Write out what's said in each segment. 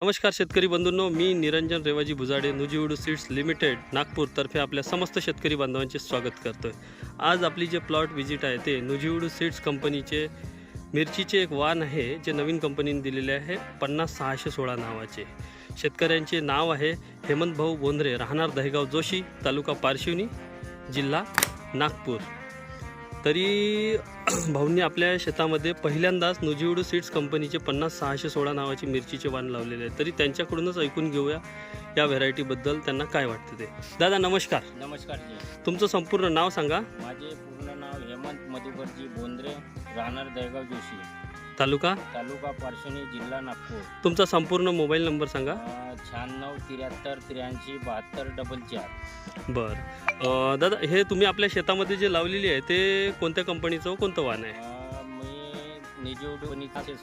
नमस्कार शेतकरी बंधूंनो, मी निरंजन रेवाजी भुजाडे नुजीवडू seeds limited Nagpur तर्फे आपल्या समस्त शेतकरी बांधवांचे स्वागत करतोय। आज आपली जे प्लॉट विजिट आहे ते नुजीवडू सीड्स कंपनीचे मिरचीचे एक वाण आहे जे नवीन कंपनीने दिलेले आहे 50616 नावाचे। शेतकऱ्यांचे नाव आहे हेमंत भाऊ बोंद्रे, राहणार दहेगाव जोशी, तालुका पारशिवनी, जिल्हा नागपूर। तरी भाऊंनी आपल्या शेतामध्ये पहिल्यांदाच नुजीवडू सीड्स कंपनीचे 50616 नावाची मिरचीचे वाण लावलेले आहे। तरी त्यांच्याकडूनच ऐकून घेऊया या व्हेरायटीबद्दल त्यांना काय वाटते ते। दादा नमस्कार। नमस्कार जी, तुमचं संपूर्ण नाव सांगा। माझे पूर्ण नाव हेमंत मधुकरजी बोंद्रे, राहणार दहेगाव जोशी, तालुका पारशिवनी, जिल्हा नागपूर। तुमचा संपूर्ण मोबाईल नंबर सांगा। 96 73 83 72 44। बरं दादा, हे तुम्ही आपल्या शेतामध्ये जे लावलेली आहे ते कोणत्या कंपनीचं कोणतं वाण आहे? मी निजीवडू कंपनीचे हे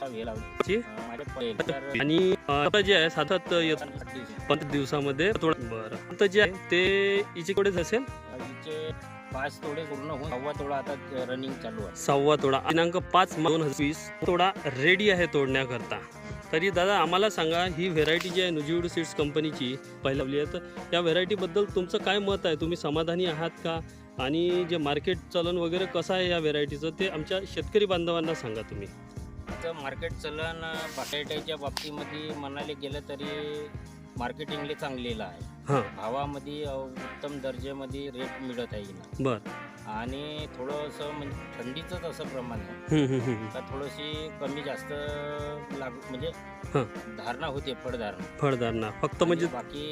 ची? लावले आणि आता जे आहे 7 दिवसामध्ये थोडं बरं आता जे आहे ते हिचे कोडेच असेल 5 तोडे पूर्ण होऊन 6वा तोडा आता रनिंग चालू आहे। 6वा तोडा दिनांक 5/2020 तोडा रेडी आहे तोडण्याकरता। तरी दादा आम्हाला सांगा, ही व्हेरायटी जी आहे नुजीवडू सीड्स कंपनीची पहिली लावली आहे, तर या व्हेरायटीबद्दल तुमचं काय मत आहे? तुम्ही समाधानी आहात का? आणि जे मार्केट चलन वगैरे कसं आहे या व्हेरायटीचं ते आमच्या शेतकरी बांधवांना सांगा तुम्ही। तर मार्केट चलन बटाट्याच्या बाबतीमध्ये म्हणाले गेलं तरी मार्केटिंगले चांगलेलं आहे। हां भावामध्ये उत्तम दर्जामध्ये रेट मिळत आहे ना। बरं। आणि थोडंसं म्हणजे थंडीचंच असं प्रमाण आहे का थोडीशी कमी जास्त लागू म्हणजे हां धारणा होते फळधारणा फक्त म्हणजे बाकी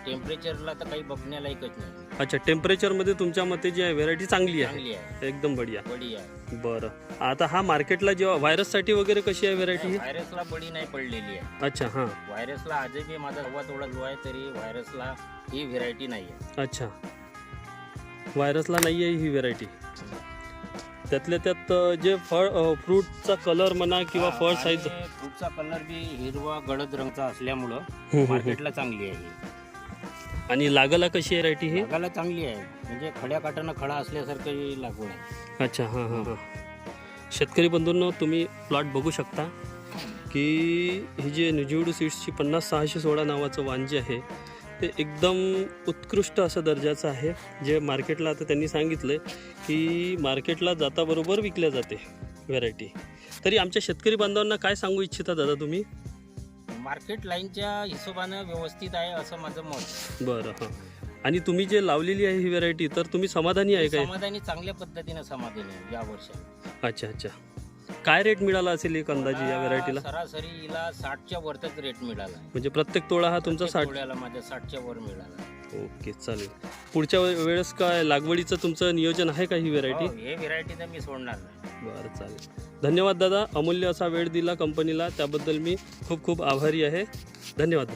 टेम्परेचरला तर काही बघण्यालायकच नाही। अच्छा, टेम्परेचरमध्ये तुमच्या मते जी आहे व्हेरायटी चांगली चांगली आहे, एकदम बढिया बढिया आहे। बरं, आता हा मार्केटला जेव्हा व्हायरससाठी वगैरे कशी आहे व्हेरायटी? व्हायरसला बळी नाही पडलेली आहे। अच्छा हां, व्हायरसला आजही माझा 6वा तोडा जो आहे तरी व्हायरसला ही व्हेरायटी नाही आहे। अच्छा, व्हायरसला नाही आहे ही व्हेरायटी। त्यातल्या त्यात जे फळ फ्रूटचा कलर म्हणा किंवा फळ साईज, फ्रूटचा कलर बी हिरवा गडद रंगचा असल्यामुळं मार्केटला चांगली आहे। आणि लागायला कशी आहे व्हेरायटी ही? लागायला चांगली आहे, म्हणजे खड्या काटानं खडा असल्यासारखं लागवड आहे। अच्छा हां हां हां। शेतकरी बंधूंनो, तुम्ही प्लॉट बघू शकता की ही जे नुजीवडू सीड्सची 50616 नावाचं वाण जे आहे ते एकदम उत्कृष्ट असं दर्जाचं आहे, जे मार्केटला आता त्यांनी सांगितलं की मार्केटला जाताबरोबर विकल्या जाते व्हेरायटी। तरी आमच्या शेतकरी बांधवांना काय सांगू इच्छिता दादा तुम्ही? मार्केट लाईनच्या हिशोबानं व्यवस्थित आहे असं माझं मत। बरं हां, आणि तुम्ही जे लावलेली आहे ही व्हेरायटी तर तुम्ही समाधानी आहे काय? समाधानी, चांगल्या पद्धतीनं समाधानी आहे या वर्षी। अच्छा अच्छा, काय रेट मिळाला असेल एक अंदाजे या व्हेरायटीला? सरासरी हिला 60च्या वरच रेट मिळाला। म्हणजे प्रत्येक तोळा हा तुमचा 60? तोड्याला माझ्या 60च्या वर मिळाला। ओके चालेल। पुढच्या वेळेस काय लागवडीचं तुमचं नियोजन आहे का ही व्हेरायटी? हे व्हेरायटी तर मी सोडणार नाही। बरं चालेल, धन्यवाद दादा, अमूल्य असा वेळ दिला कंपनीला, त्याबद्दल मी खूप खूप आभारी आहे। धन्यवाद।